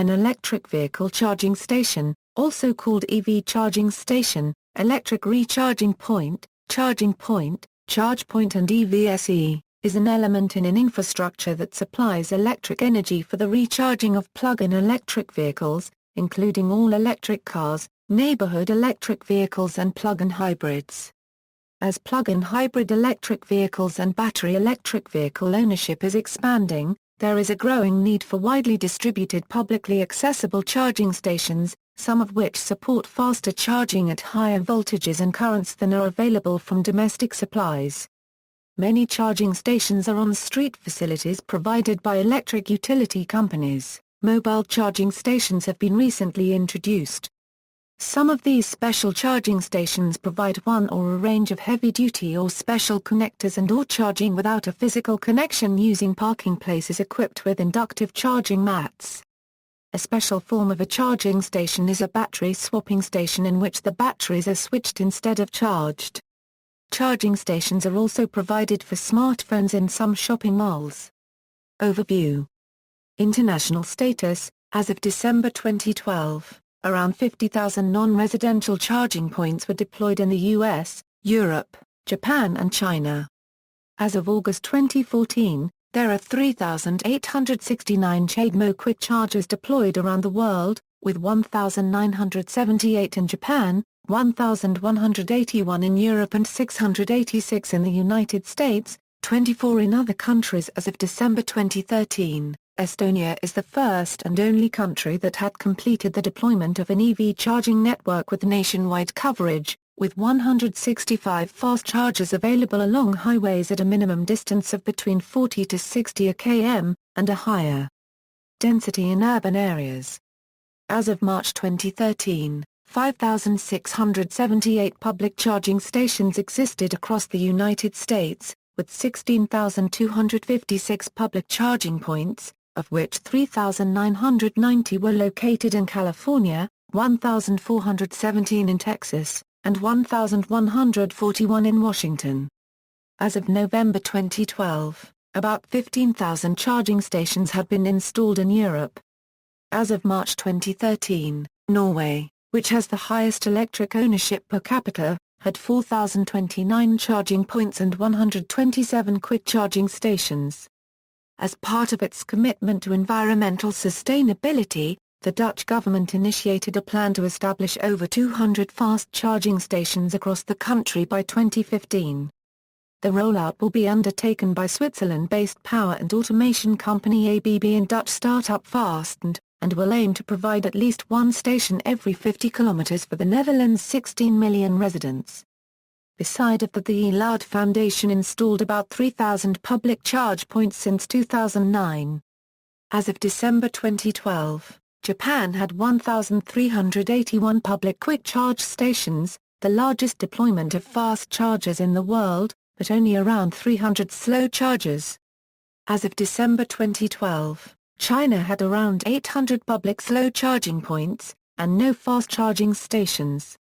An electric vehicle charging station, also called EV charging station, electric recharging point, charge point and EVSE, is an element in an infrastructure that supplies electric energy for the recharging of plug-in electric vehicles, including all-electric cars, neighborhood electric vehicles and plug-in hybrids. As plug-in hybrid electric vehicles and battery electric vehicle ownership is expanding, there is a growing need for widely distributed publicly accessible charging stations, some of which support faster charging at higher voltages and currents than are available from domestic supplies. Many charging stations are on-street facilities provided by electric utility companies. Mobile charging stations have been recently introduced. Some of these special charging stations provide one or a range of heavy-duty or special connectors and/or charging without a physical connection using parking places equipped with inductive charging mats. A special form of a charging station is a battery swapping station in which the batteries are switched instead of charged. Charging stations are also provided for smartphones in some shopping malls. Overview. International status. As of December 2012, around 50,000 non-residential charging points were deployed in the US, Europe, Japan and China. As of August 2014, there are 3,869 CHAdeMO quick chargers deployed around the world, with 1,978 in Japan, 1,181 in Europe and 686 in the United States, 24 in other countries. As of December 2013, Estonia is the first and only country that had completed the deployment of an EV charging network with nationwide coverage, with 165 fast chargers available along highways at a minimum distance of between 40 to 60 km, and a higher density in urban areas. As of March 2013, 5,678 public charging stations existed across the United States, with 16,256 public charging points, of which 3,990 were located in California, 1,417 in Texas, and 1,141 in Washington. As of November 2012, about 15,000 charging stations had been installed in Europe. As of March 2013, Norway, which has the highest electric ownership per capita, had 4,029 charging points and 127 quick charging stations. As part of its commitment to environmental sustainability, the Dutch government initiated a plan to establish over 200 fast charging stations across the country by 2015. The rollout will be undertaken by Switzerland-based power and automation company ABB and Dutch startup Fastend, and will aim to provide at least one station every 50 kilometers for the Netherlands' 16 million residents. Beside that, the Eloud Foundation installed about 3,000 public charge points since 2009. As of December 2012, Japan had 1,381 public quick charge stations, the largest deployment of fast chargers in the world, but only around 300 slow chargers. As of December 2012, China had around 800 public slow charging points, and no fast charging stations.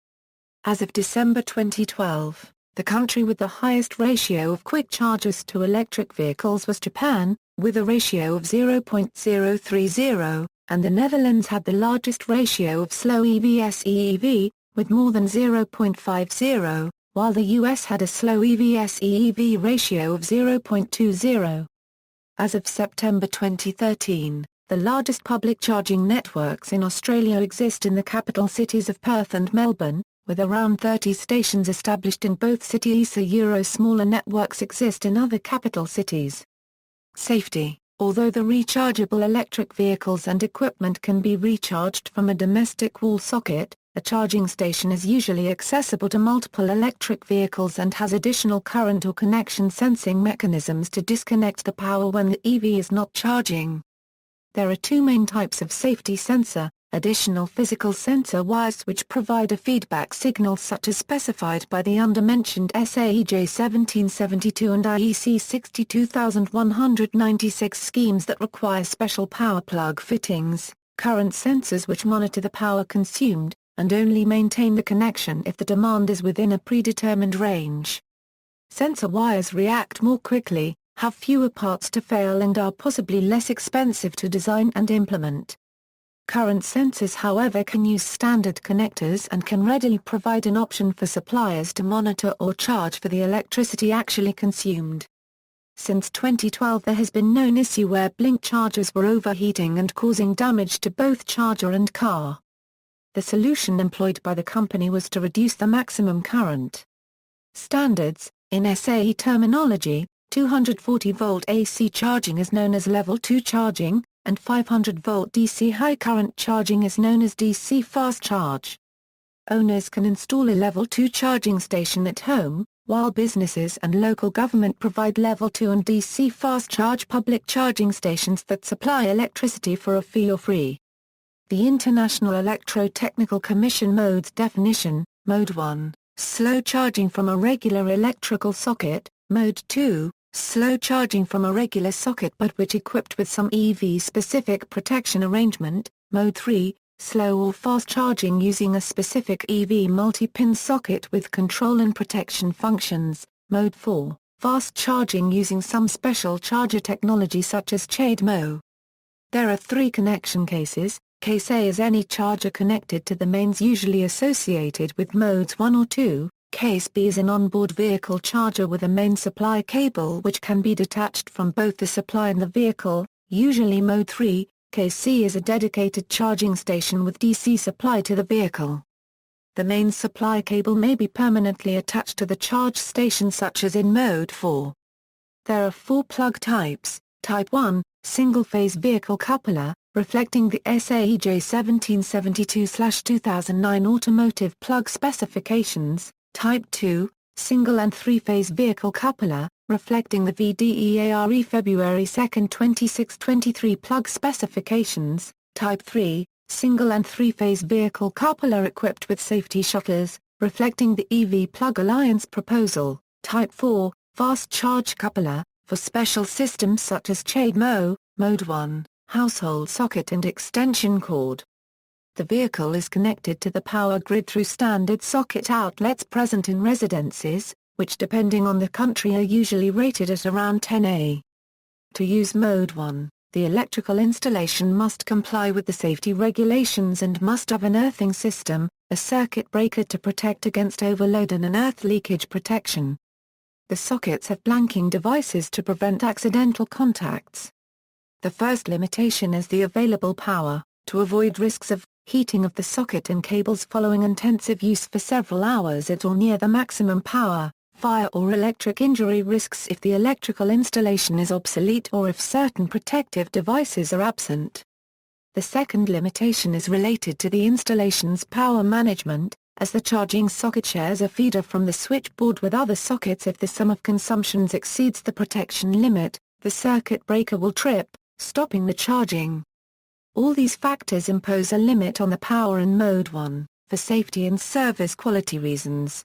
As of December 2012, the country with the highest ratio of quick chargers to electric vehicles was Japan, with a ratio of 0.030, and the Netherlands had the largest ratio of slow EVSE/EV, with more than 0.50, while the US had a slow EVSE/EV ratio of 0.20. As of September 2013, the largest public charging networks in Australia exist in the capital cities of Perth and Melbourne, with around 30 stations established in both cities. Smaller networks exist in other capital cities. Safety. Although the rechargeable electric vehicles and equipment can be recharged from a domestic wall socket, a charging station is usually accessible to multiple electric vehicles and has additional current or connection sensing mechanisms to disconnect the power when the EV is not charging. There are two main types of safety sensor: additional physical sensor wires which provide a feedback signal such as specified by the undermentioned SAE-J 1772 and IEC 62196 schemes that require special power plug fittings, current sensors which monitor the power consumed, and only maintain the connection if the demand is within a predetermined range. Sensor wires react more quickly, have fewer parts to fail and are possibly less expensive to design and implement. Current sensors, however, can use standard connectors and can readily provide an option for suppliers to monitor or charge for the electricity actually consumed. Since 2012 there has been known issue where blink chargers were overheating and causing damage to both charger and car. The solution employed by the company was to reduce the maximum current. Standards: in SAE terminology, 240-volt AC charging is known as level 2 charging, and 500-volt DC high current charging is known as DC fast charge. Owners can install a level 2 charging station at home, while businesses and local government provide level 2 and DC fast charge public charging stations that supply electricity for a fee or free. The International Electrotechnical Commission modes definition: Mode 1, slow charging from a regular electrical socket; Mode 2, slow charging from a regular socket but which equipped with some EV-specific protection arrangement; Mode 3, slow or fast charging using a specific EV multi-pin socket with control and protection functions; Mode 4, fast charging using some special charger technology such as CHAdeMO. There are 3 connection cases. Case A is any charger connected to the mains usually associated with modes 1 or 2. Case B is an onboard vehicle charger with a main supply cable which can be detached from both the supply and the vehicle, usually mode 3. Case C is a dedicated charging station with DC supply to the vehicle. The main supply cable may be permanently attached to the charge station such as in mode 4. There are 4 plug types. Type 1, single-phase vehicle coupler, reflecting the SAE-J 1772/2009 automotive plug specifications. Type 2, single and three-phase vehicle coupler, reflecting the VDEARE February 2, 2623 plug specifications. Type 3, single and three-phase vehicle coupler equipped with safety shutters, reflecting the EV Plug Alliance proposal. Type 4, fast charge coupler, for special systems such as CHAdeMO. Mode 1, household socket and extension cord. The vehicle is connected to the power grid through standard socket outlets present in residences, which depending on the country are usually rated at around 10A. To use Mode 1, the electrical installation must comply with the safety regulations and must have an earthing system, a circuit breaker to protect against overload and an earth leakage protection. The sockets have blanking devices to prevent accidental contacts. The first limitation is the available power, to avoid risks of heating of the socket and cables following intensive use for several hours at or near the maximum power, fire or electric injury risks if the electrical installation is obsolete or if certain protective devices are absent. The second limitation is related to the installation's power management, as the charging socket shares a feeder from the switchboard with other sockets. If the sum of consumptions exceeds the protection limit, the circuit breaker will trip, stopping the charging. All these factors impose a limit on the power in Mode 1, for safety and service quality reasons.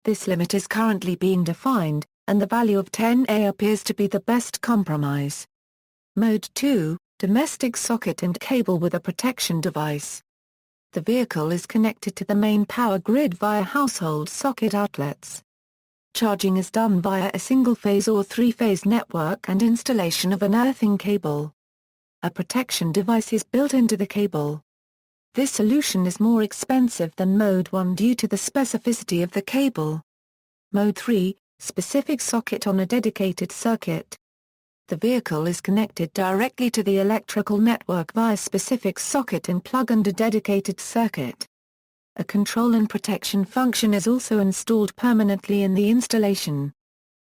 This limit is currently being defined, and the value of 10A appears to be the best compromise. Mode 2, domestic socket and cable with a protection device. The vehicle is connected to the main power grid via household socket outlets. Charging is done via a single-phase or three-phase network and installation of an earthing cable. A protection device is built into the cable. This solution is more expensive than Mode 1 due to the specificity of the cable. Mode 3, specific socket on a dedicated circuit. The vehicle is connected directly to the electrical network via specific socket and plug and a dedicated circuit. A control and protection function is also installed permanently in the installation.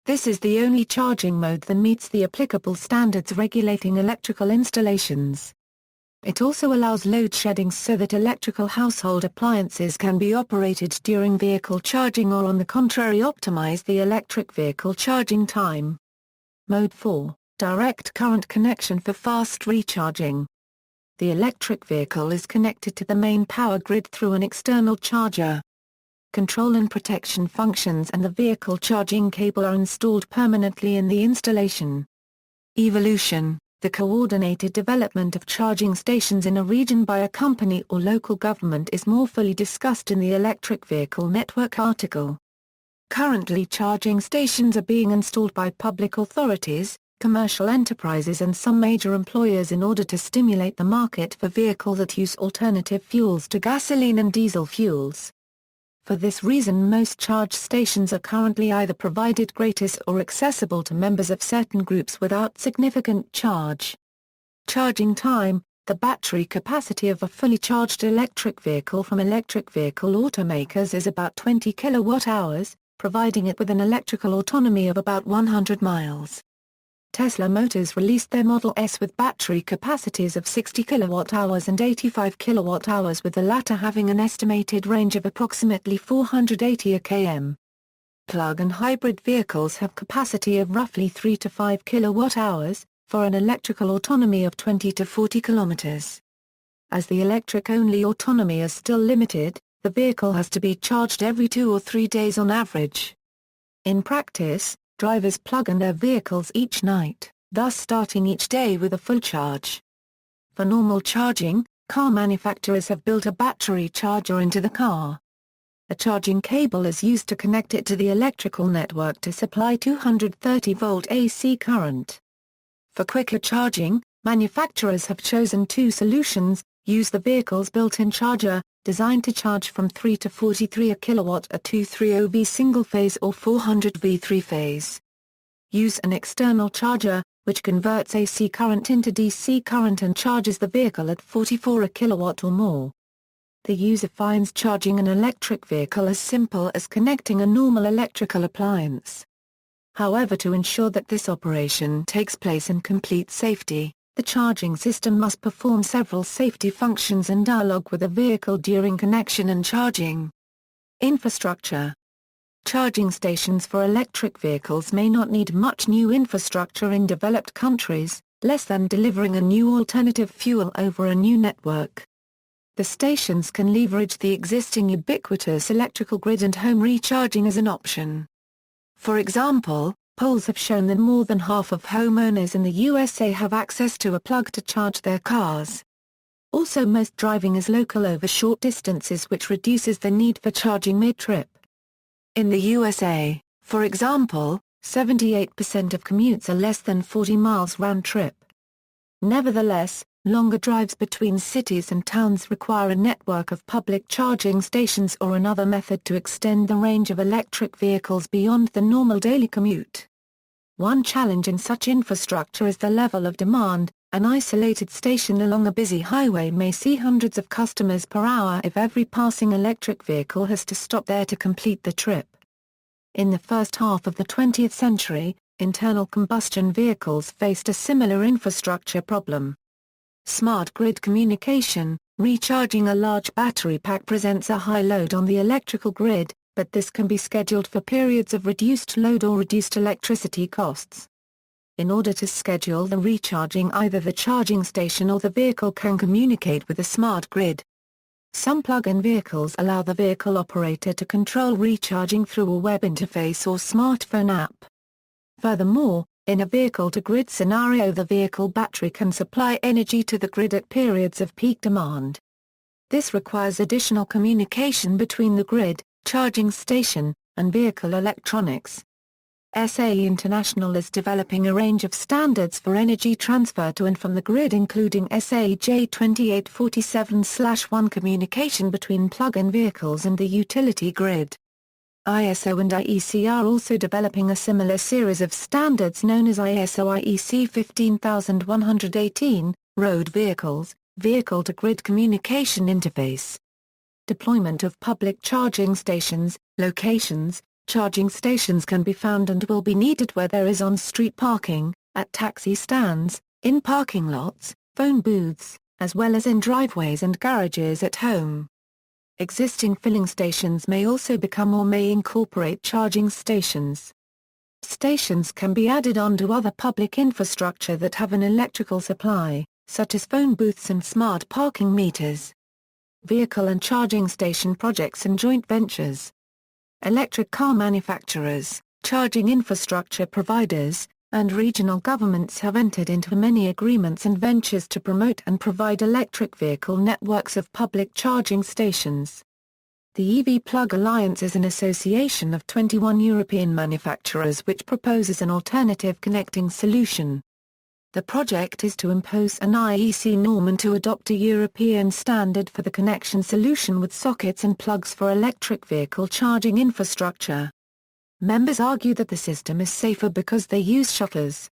This is the only charging mode that meets the applicable standards regulating electrical installations. It also allows load shedding so that electrical household appliances can be operated during vehicle charging or on the contrary optimize the electric vehicle charging time. Mode 4, direct current connection for fast recharging. The electric vehicle is connected to the main power grid through an external charger. Control and protection functions and the vehicle charging cable are installed permanently in the installation. Evolution, the coordinated development of charging stations in a region by a company or local government is more fully discussed in the Electric Vehicle Network article. Currently charging stations are being installed by public authorities, commercial enterprises and some major employers in order to stimulate the market for vehicles that use alternative fuels to gasoline and diesel fuels. For this reason, most charge stations are currently either provided gratis or accessible to members of certain groups without significant charge. Charging time. The battery capacity of a fully charged electric vehicle from electric vehicle automakers is about 20 kilowatt-hours, providing it with an electrical autonomy of about 100 miles. Tesla Motors released their Model S with battery capacities of 60 kilowatt-hours and 85 kilowatt-hours, with the latter having an estimated range of approximately 480 km. Plug-in hybrid vehicles have capacity of roughly 3 to 5 kilowatt-hours, for an electrical autonomy of 20 to 40 kilometers. As the electric-only autonomy is still limited, the vehicle has to be charged every 2 or 3 days on average. In practice, drivers plug in their vehicles each night, thus starting each day with a full charge. For normal charging, car manufacturers have built a battery charger into the car. A charging cable is used to connect it to the electrical network to supply 230-volt AC current. For quicker charging, manufacturers have chosen two solutions: use the vehicle's built-in charger, designed to charge from 3 to 43 kW at 230V single-phase or 400V three-phase. Use an external charger, which converts AC current into DC current and charges the vehicle at 44 kW or more. The user finds charging an electric vehicle as simple as connecting a normal electrical appliance. However, to ensure that this operation takes place in complete safety, the charging system must perform several safety functions and dialogue with the vehicle during connection and charging. Infrastructure. Charging stations for electric vehicles may not need much new infrastructure in developed countries, less than delivering a new alternative fuel over a new network. The stations can leverage the existing ubiquitous electrical grid, and home recharging is an option. For example, polls have shown that more than half of homeowners in the USA have access to a plug to charge their cars. Also, most driving is local over short distances, which reduces the need for charging mid-trip. In the USA, for example, 78% of commutes are less than 40 miles round-trip. Nevertheless, longer drives between cities and towns require a network of public charging stations or another method to extend the range of electric vehicles beyond the normal daily commute. One challenge in such infrastructure is the level of demand. An isolated station along a busy highway may see hundreds of customers per hour if every passing electric vehicle has to stop there to complete the trip. In the first half of the 20th century, internal combustion vehicles faced a similar infrastructure problem. Smart grid communication. Recharging a large battery pack presents a high load on the electrical grid, but this can be scheduled for periods of reduced load or reduced electricity costs. In order to schedule the recharging, either the charging station or the vehicle can communicate with the smart grid. Some plug-in vehicles allow the vehicle operator to control recharging through a web interface or smartphone app. Furthermore, in a vehicle-to-grid scenario, the vehicle battery can supply energy to the grid at periods of peak demand. This requires additional communication between the grid, charging station, and vehicle electronics. SAE International is developing a range of standards for energy transfer to and from the grid, including SAE J2847/1 communication between plug-in vehicles and the utility grid. ISO and IEC are also developing a similar series of standards known as ISO IEC 15118, Road Vehicles, Vehicle-to-Grid Communication Interface. Deployment of public charging stations. Locations. Charging stations can be found and will be needed where there is on-street parking, at taxi stands, in parking lots, phone booths, as well as in driveways and garages at home. Existing filling stations may also become or may incorporate charging stations. Stations can be added onto other public infrastructure that have an electrical supply, such as phone booths and smart parking meters. Vehicle and charging station projects and joint ventures. Electric car manufacturers, charging infrastructure providers, and regional governments have entered into many agreements and ventures to promote and provide electric vehicle networks of public charging stations. The EV Plug Alliance is an association of 21 European manufacturers which proposes an alternative connecting solution. The project is to impose an IEC norm and to adopt a European standard for the connection solution with sockets and plugs for electric vehicle charging infrastructure. Members argue that the system is safer because they use shutters.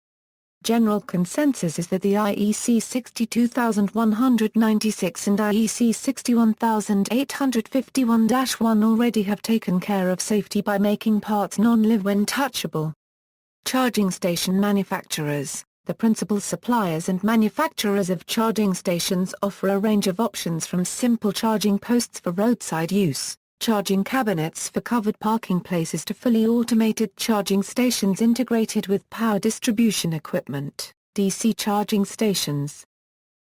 General consensus is that the IEC 62196 and IEC 61851-1 already have taken care of safety by making parts non-live when touchable. Charging station manufacturers, the principal suppliers and manufacturers of charging stations, offer a range of options from simple charging posts for roadside use, charging cabinets for covered parking places to fully automated charging stations integrated with power distribution equipment, DC charging stations.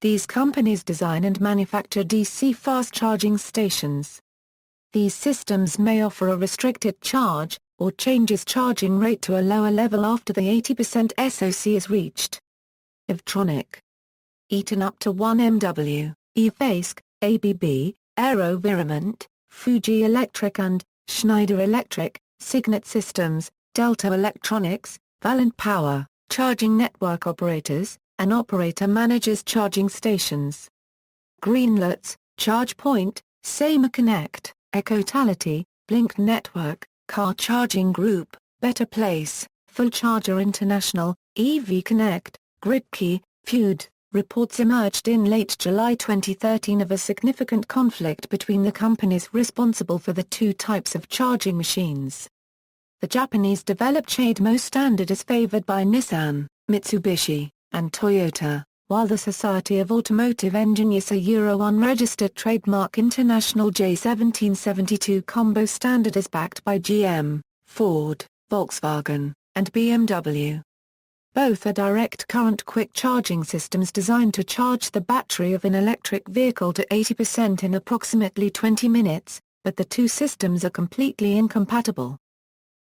These companies design and manufacture DC fast charging stations. These systems may offer a restricted charge, or changes charging rate to a lower level after the 80% SOC is reached. Evtronic. Eaton up to 1 MW, eFask, ABB, AeroVironment, Fuji Electric and Schneider Electric, Signet Systems, Delta Electronics, Valent Power, charging network operators, and operator manages charging stations. Greenlots, ChargePoint, Seymour Connect, Ecotality, Blink Network, Car Charging Group, Better Place, Full Charger International, EV Connect, GridKey, Feud. Reports emerged in late July 2013 of a significant conflict between the companies responsible for the two types of charging machines. The Japanese-developed CHAdeMO standard is favored by Nissan, Mitsubishi, and Toyota, while the Society of Automotive Engineers a Euro 1 registered trademark International J1772 combo standard is backed by GM, Ford, Volkswagen, and BMW. Both are direct current quick charging systems designed to charge the battery of an electric vehicle to 80% in approximately 20 minutes, but the two systems are completely incompatible.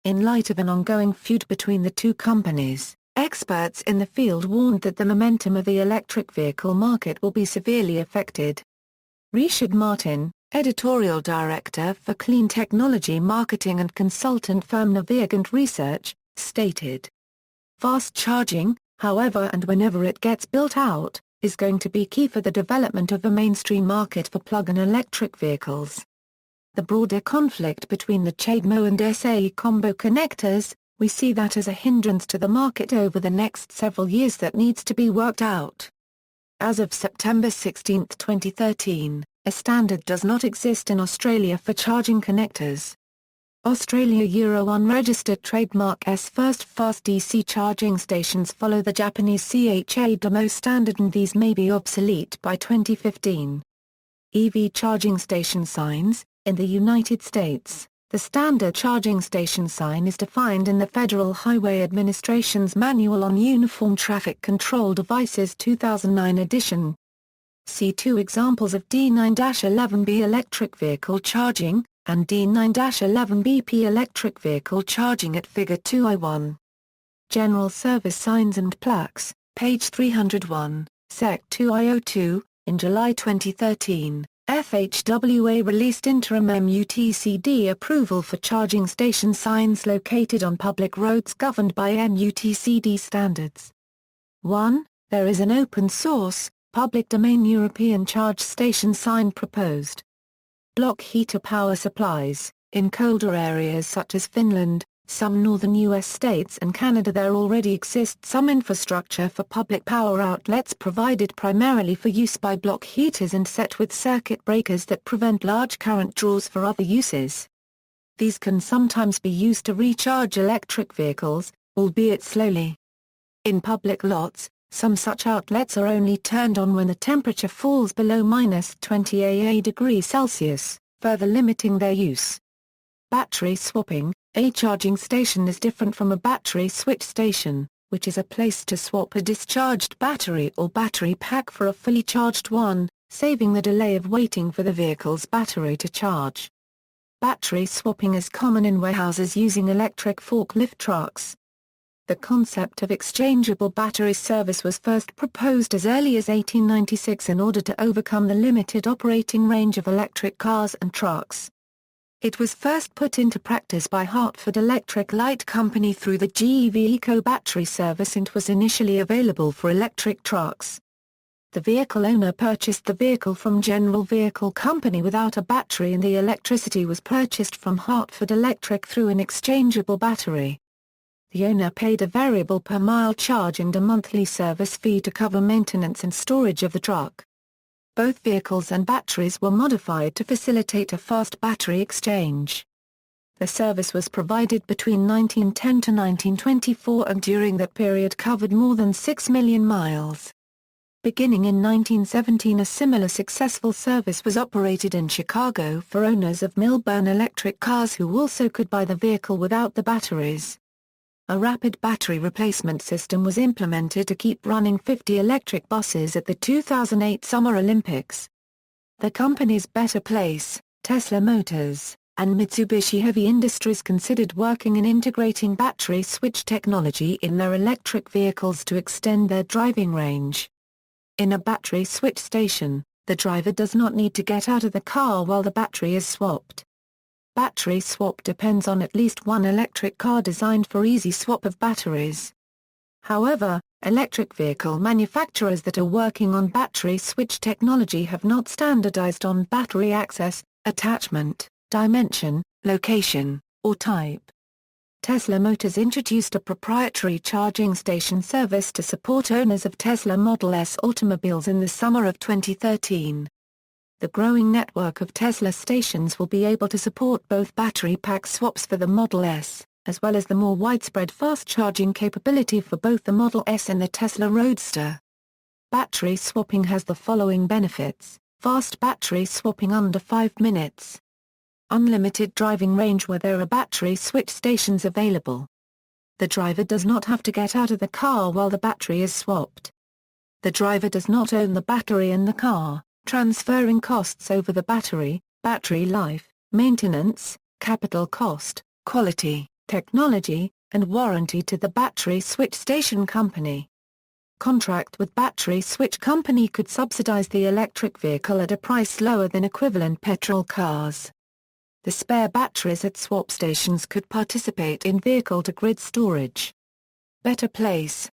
In light of an ongoing feud between the two companies, experts in the field warned that the momentum of the electric vehicle market will be severely affected. Richard Martin, editorial director for clean technology marketing and consultant firm Navigant Research, stated, "Fast charging, however and whenever it gets built out, is going to be key for the development of a mainstream market for plug-in electric vehicles. The broader conflict between the CHAdeMO and SAE combo connectors, we see that as a hindrance to the market over the next several years that needs to be worked out." As of September 16, 2013, a standard does not exist in Australia for charging connectors. Australia Euro 1 registered trademark S first fast DC charging stations follow the Japanese CHAdeMO standard and these may be obsolete by 2015. EV charging station signs. In the United States, the standard charging station sign is defined in the Federal Highway Administration's Manual on Uniform Traffic Control Devices 2009 edition. See two examples of D9-11B electric vehicle charging, and D9-11BP electric vehicle charging at Figure 2I1. General Service Signs and Plaques, page 301, Sec 2I02, in July 2013. FHWA released interim MUTCD approval for charging station signs located on public roads governed by MUTCD standards. 1. There is an open-source, public domain European charge station sign proposed. Block heater power supplies. In colder areas such as Finland, some northern U.S. states and Canada there already exists some infrastructure for public power outlets provided primarily for use by block heaters and set with circuit breakers that prevent large current draws for other uses. These can sometimes be used to recharge electric vehicles, albeit slowly. In public lots, some such outlets are only turned on when the temperature falls below -20 degrees Celsius, further limiting their use. Battery swapping. A charging station is different from a battery switch station, which is a place to swap a discharged battery or battery pack for a fully charged one, saving the delay of waiting for the vehicle's battery to charge. Battery swapping is common in warehouses using electric forklift trucks. The concept of exchangeable battery service was first proposed as early as 1896 in order to overcome the limited operating range of electric cars and trucks. It was first put into practice by Hartford Electric Light Company through the GEV Eco Battery service and was initially available for electric trucks. The vehicle owner purchased the vehicle from General Vehicle Company without a battery, and the electricity was purchased from Hartford Electric through an exchangeable battery. The owner paid a variable per mile charge and a monthly service fee to cover maintenance and storage of the truck. Both vehicles and batteries were modified to facilitate a fast battery exchange. The service was provided between 1910 to 1924 and during that period covered more than 6 million miles. Beginning in 1917, a similar successful service was operated in Chicago for owners of Milburn electric cars who also could buy the vehicle without the batteries. A rapid battery replacement system was implemented to keep running 50 electric buses at the 2008 Summer Olympics. The companies Better Place, Tesla Motors, and Mitsubishi Heavy Industries considered working in integrating battery switch technology in their electric vehicles to extend their driving range. In a battery switch station, the driver does not need to get out of the car while the battery is swapped. Battery swap depends on at least one electric car designed for easy swap of batteries. However, electric vehicle manufacturers that are working on battery switch technology have not standardized on battery access, attachment, dimension, location, or type. Tesla Motors introduced a proprietary charging station service to support owners of Tesla Model S automobiles in the summer of 2013. The growing network of Tesla stations will be able to support both battery pack swaps for the Model S, as well as the more widespread fast charging capability for both the Model S and the Tesla Roadster. Battery swapping has the following benefits: fast battery swapping under 5 minutes. Unlimited driving range where there are battery switch stations available. The driver does not have to get out of the car while the battery is swapped. The driver does not own the battery in the car, transferring costs over the battery life, maintenance, capital cost, quality, technology, and warranty to the battery switch station company. Contract with battery switch company could subsidize the electric vehicle at a price lower than equivalent petrol cars. The spare batteries at swap stations could participate in vehicle-to-grid storage. Better Place.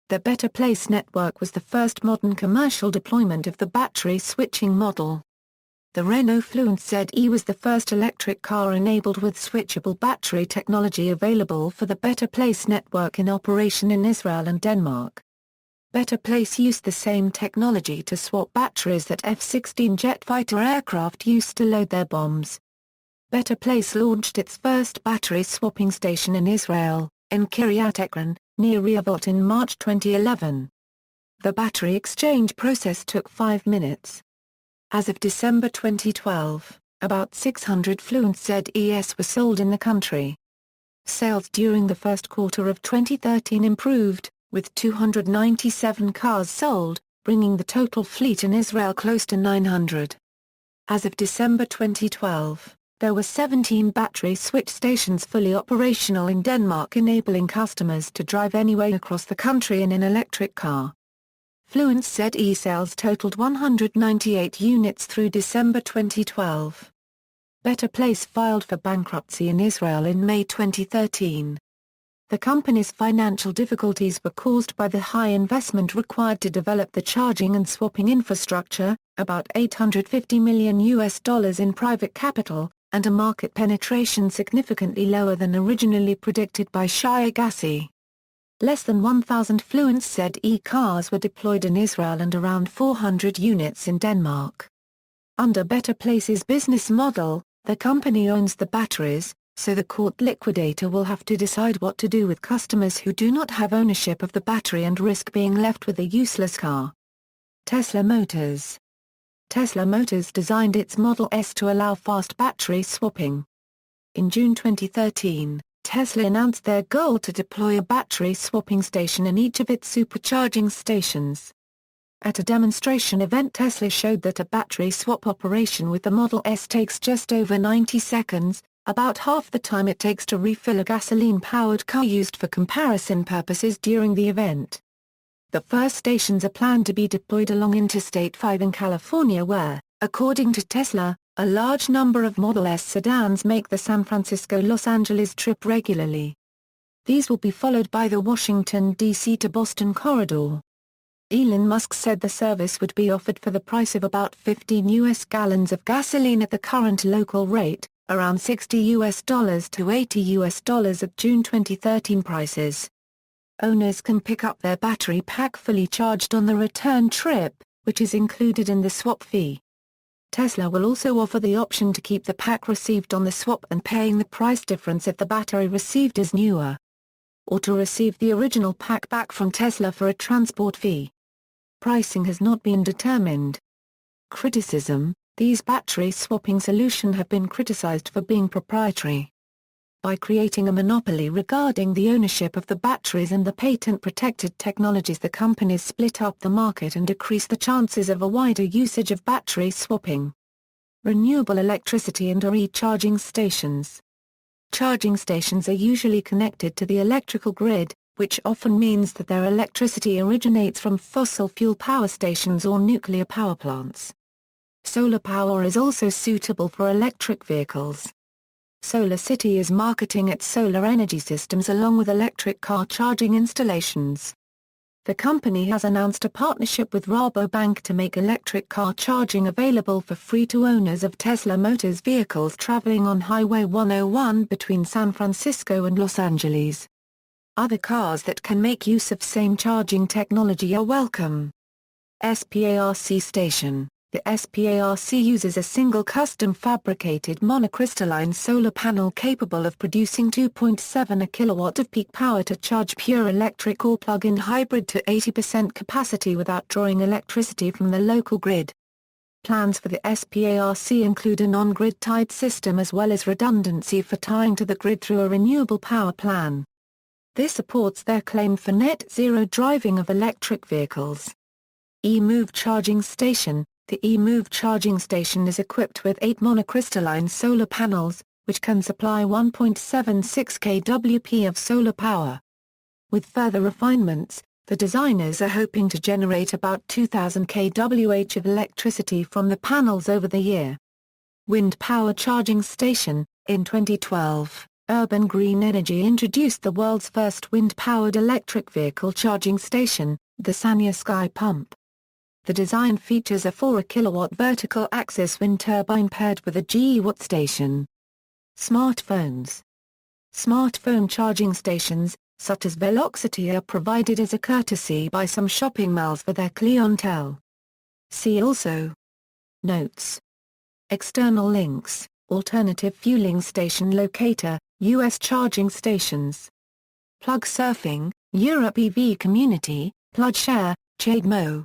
The Better Place network was the first modern commercial deployment of the battery switching model. The Renault Fluence ZE was the first electric car enabled with switchable battery technology available for the Better Place network in operation in Israel and Denmark. Better Place used the same technology to swap batteries that F-16 jet fighter aircraft used to load their bombs. Better Place launched its first battery swapping station in Israel, in Kiryat Ekron, near Rehovot in March 2011. The battery exchange process took 5 minutes. As of December 2012, about 600 Fluence ZES were sold in the country. Sales during the first quarter of 2013 improved, with 297 cars sold, bringing the total fleet in Israel close to 900. As of December 2012, there were 17 battery switch stations fully operational in Denmark, enabling customers to drive anywhere across the country in an electric car. Fluence ZE sales totaled 198 units through December 2012. Better Place filed for bankruptcy in Israel in May 2013. The company's financial difficulties were caused by the high investment required to develop the charging and swapping infrastructure, about $850 million in private capital, and a market penetration significantly lower than originally predicted by Shai Agassi. Less than 1,000 Fluence ZE cars were deployed in Israel and around 400 units in Denmark. Under Better Place's business model, the company owns the batteries, so the court liquidator will have to decide what to do with customers who do not have ownership of the battery and risk being left with a useless car. Tesla Motors. Tesla Motors designed its Model S to allow fast battery swapping. In June 2013, Tesla announced their goal to deploy a battery swapping station in each of its supercharging stations. At a demonstration event, Tesla showed that a battery swap operation with the Model S takes just over 90 seconds, about half the time it takes to refill a gasoline-powered car, used for comparison purposes during the event. The first stations are planned to be deployed along Interstate 5 in California where, according to Tesla, A large number of Model S sedans make the San Francisco-Los Angeles trip regularly. These will be followed by the Washington, D.C. to Boston corridor. Elon Musk said the service would be offered for the price of about 15 U.S. gallons of gasoline at the current local rate, around $60 to $80 at June 2013 prices. Owners can pick up their battery pack fully charged on the return trip, which is included in the swap fee. Tesla will also offer the option to keep the pack received on the swap and paying the price difference if the battery received is newer, or to receive the original pack back from Tesla for a transport fee. Pricing has not been determined. Criticism: these battery swapping solutions have been criticized for being proprietary. By creating a monopoly regarding the ownership of the batteries and the patent-protected technologies, the companies split up the market and decrease the chances of a wider usage of battery swapping. Renewable electricity and e-charging stations. Charging stations are usually connected to the electrical grid, which often means that their electricity originates from fossil fuel power stations or nuclear power plants. Solar power is also suitable for electric vehicles. SolarCity is marketing its solar energy systems along with electric car charging installations. The company has announced a partnership with Rabobank to make electric car charging available for free to owners of Tesla Motors vehicles traveling on Highway 101 between San Francisco and Los Angeles. Other cars that can make use of same charging technology are welcome. SPARC Station. The SPARC uses a single custom-fabricated monocrystalline solar panel capable of producing 2.7 kW of peak power to charge pure electric or plug-in hybrid to 80% capacity without drawing electricity from the local grid. Plans for the SPARC include a non-grid tied system as well as redundancy for tying to the grid through a renewable power plan. This supports their claim for net zero driving of electric vehicles. eMove Charging Station. The eMove charging station is equipped with 8 monocrystalline solar panels, which can supply 1.76 kWp of solar power. With further refinements, the designers are hoping to generate about 2,000 kWh of electricity from the panels over the year. Wind Power Charging Station. In 2012, Urban Green Energy introduced the world's first wind-powered electric vehicle charging station, the Sanya Sky Pump. The design features a 4 kW vertical axis wind turbine paired with a GE Watt station. Smartphones. Smartphone charging stations, such as Velocity, are provided as a courtesy by some shopping malls for their clientele. See also. Notes. External links: Alternative Fueling Station Locator, U.S. Charging Stations. Plug Surfing, Europe EV Community, PlugShare, ChadeMo.